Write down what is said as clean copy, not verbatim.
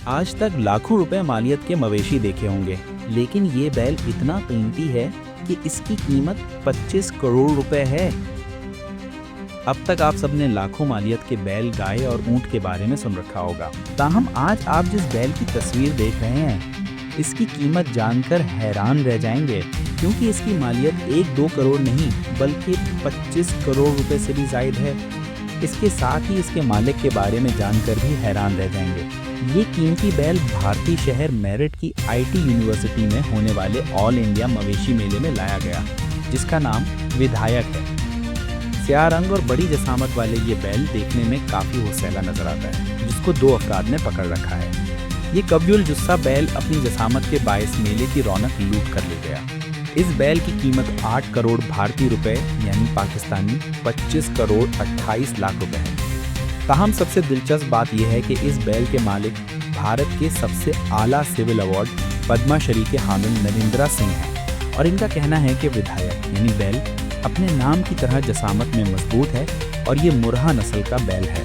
आज तक लाखों रुपए मालियत के मवेशी देखे होंगे, लेकिन ये बैल इतना कीमती है कि इसकी कीमत 25 करोड़ रुपए है। अब तक आप सबने लाखों मालियत के बैल, गाय और ऊंट के बारे में सुन रखा होगा। ताहम आज आप जिस बैल की तस्वीर देख रहे हैं, इसकी कीमत जानकर हैरान रह जाएंगे, क्योंकि इसकी मालियत 1-2 करोड़ नहीं बल्कि 25 करोड़ रुपए से भी ज़ायद है। इसके साथ ही इसके मालिक के बारे में जानकर भी हैरान रह जाएंगे। ये कीमती बैल भारतीय शहर मेरठ की IT यूनिवर्सिटी में होने वाले ऑल इंडिया मवेशी मेले में लाया गया, जिसका नाम विधायक है। स्याह रंग और बड़ी जसामत वाले ये बैल देखने में काफ़ी होशैला नजर आता है, जिसको 2 अफराद ने पकड़ रखा है। ये कव्युल जुस्सा बैल अपनी जसामत के बायस मेले की रौनक लूट कर ले गया। इस बैल की कीमत 8 करोड़ भारतीय रुपए यानी पाकिस्तानी 25 करोड़ 28 लाख रुपए है। ताहम सबसे दिलचस्प बात यह है कि इस बैल के मालिक भारत के सबसे आला सिविल अवार्ड पद्माश्री के हामिल नरेंद्र सिंह हैं, और इनका कहना है कि विधायक यानी बैल अपने नाम की तरह जसामत में मजबूत है और ये मुर्हा नस्ल का बैल है।